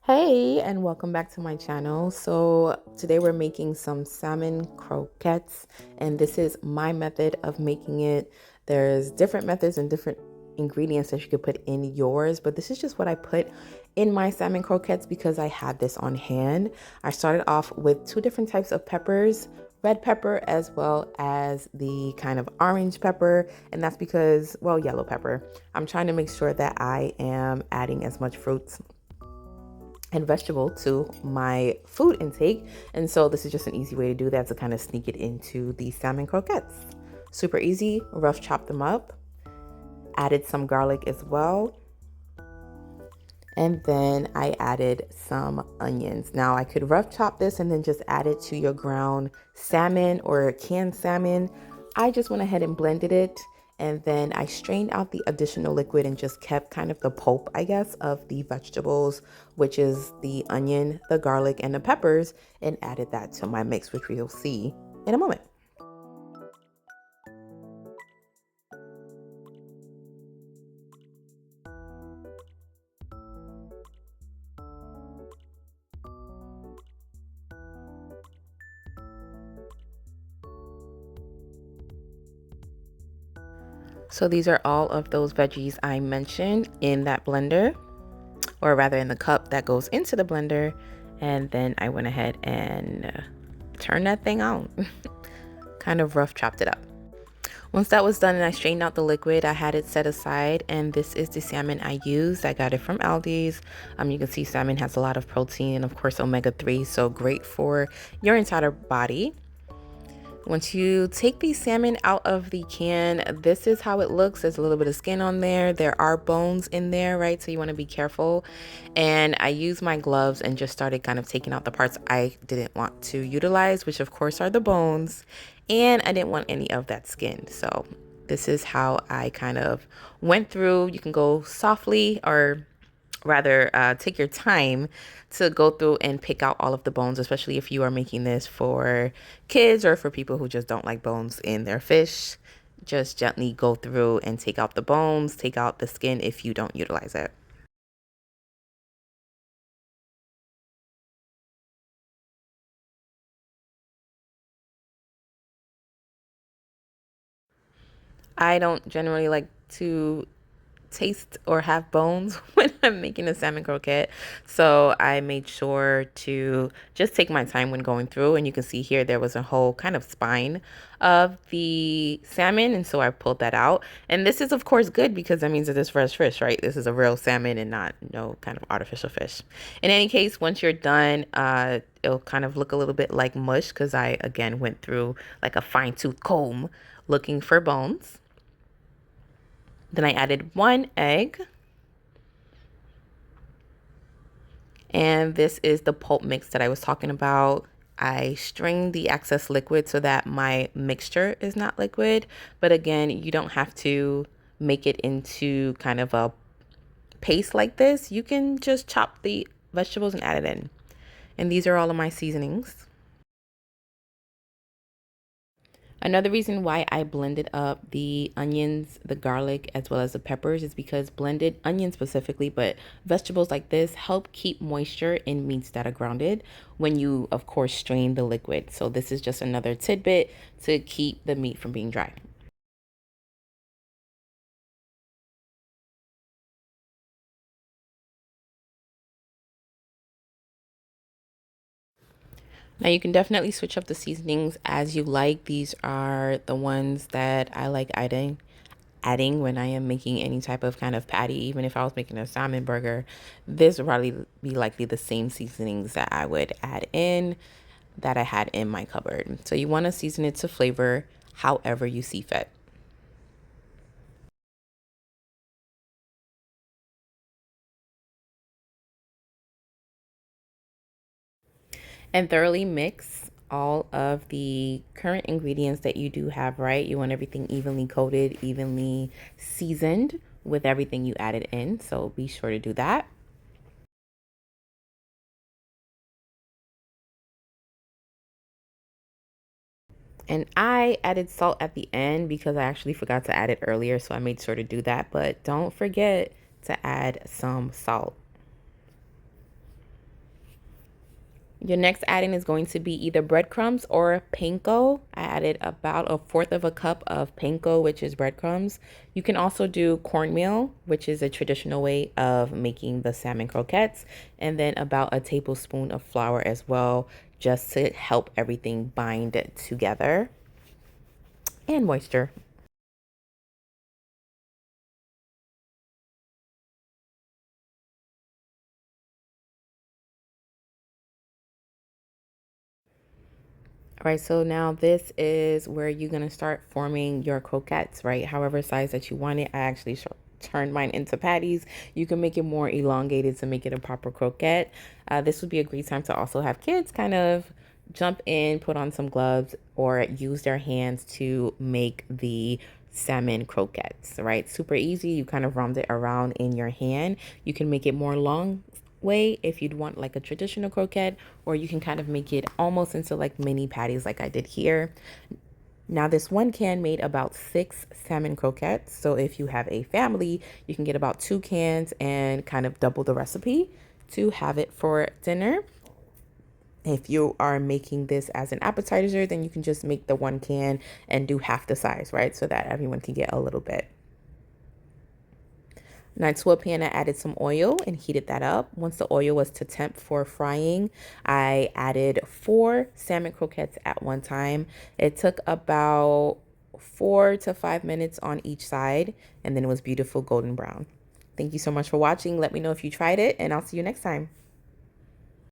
Hey, and welcome back to my channel. So today we're making some salmon croquettes, and this is my method of making it. There's different methods and different ingredients that you could put in yours, but this is just what I put in my salmon croquettes because I had this on hand. I started off with two different types of peppers, red pepper as well as the kind of orange pepper, and that's because, well, yellow pepper. I'm trying to make sure that I am adding as much fruits and vegetable to my food intake. And so this is just an easy way to do that, to kind of sneak it into the salmon croquettes. Super easy, rough chop them up. Added some garlic as well. And then I added some onions. Now I could rough chop this and then just add it to your ground salmon or canned salmon. I just went ahead and blended it, and then I strained out the additional liquid and just kept kind of the pulp, I guess, of the vegetables, which is the onion, the garlic, and the peppers, and added that to my mix, which we'll see in a moment. So these are all of those veggies I mentioned in that blender, or rather in the cup that goes into the blender. And then I went ahead and turned that thing on. Kind of rough chopped it up. Once that was done and I strained out the liquid, I had it set aside, and this is the salmon I used. I got it from Aldi's. You can see salmon has a lot of protein and of course omega-3, so great for your entire body. Once you take the salmon out of the can, this is how it looks. There's a little bit of skin on there. There are bones in there, right? So you want to be careful. And I used my gloves and just started kind of taking out the parts I didn't want to utilize, which of course are the bones. And I didn't want any of that skin. So this is how I kind of went through. You can go softly, or rather take your time to go through and pick out all of the bones, especially if you are making this for kids or for people who just don't like bones in their fish. Just gently go through and take out the bones, take out the skin if you don't utilize it. I don't generally like to taste or have bones when I'm making a salmon croquette. So I made sure to just take my time when going through. And you can see here there was a whole kind of spine of the salmon. And so I pulled that out. And this is, of course, good because that means that it's fresh fish, right? This is a real salmon and not no kind of artificial fish. In any case, once you're done, it'll kind of look a little bit like mush because I, again, went through like a fine tooth comb looking for bones. Then I added one egg. And this is the pulp mix that I was talking about. I strained the excess liquid so that my mixture is not liquid. But again, you don't have to make it into kind of a paste like this. You can just chop the vegetables and add it in. And these are all of my seasonings. Another reason why I blended up the onions, the garlic, as well as the peppers is because blended onions specifically, but vegetables like this help keep moisture in meats that are grounded when you, of course, strain the liquid. So this is just another tidbit to keep the meat from being dry. Now you can definitely switch up the seasonings as you like. These are the ones that I like adding when I am making any type of kind of patty. Even if I was making a salmon burger, this would probably be likely the same seasonings that I would add in that I had in my cupboard. So you want to season it to flavor however you see fit. And thoroughly mix all of the current ingredients that you do have, right? You want everything evenly coated, evenly seasoned with everything you added in. So be sure to do that. And I added salt at the end because I actually forgot to add it earlier. So I made sure to do that. But don't forget to add some salt. Your next adding is going to be either breadcrumbs or panko. I added about a fourth of a cup of panko, which is breadcrumbs. You can also do cornmeal, which is a traditional way of making the salmon croquettes, and then about a tablespoon of flour as well, just to help everything bind together, and moisture. All right, so now this is where you're gonna start forming your croquettes, right? However size that you want it. I actually turned mine into patties. You can make it more elongated to make it a proper croquette. This would be a great time to also have kids kind of jump in, put on some gloves, or use their hands to make the salmon croquettes, right? Super easy. You kind of round it around in your hand. You can make it more long way if you'd want like a traditional croquette, or you can kind of make it almost into like mini patties like I did here. Now this one can made about 6 salmon croquettes, so if you have a family you can get about 2 cans and kind of double the recipe to have it for dinner. If you are making this as an appetizer, then you can just make the 1 can and do half the size, right, so that everyone can get a little bit. Now to a pan, I added some oil and heated that up. Once the oil was to temp for frying, I added 4 salmon croquettes at one time. It took about 4 to 5 minutes on each side, and then it was beautiful golden brown. Thank you so much for watching. Let me know if you tried it, and I'll see you next time.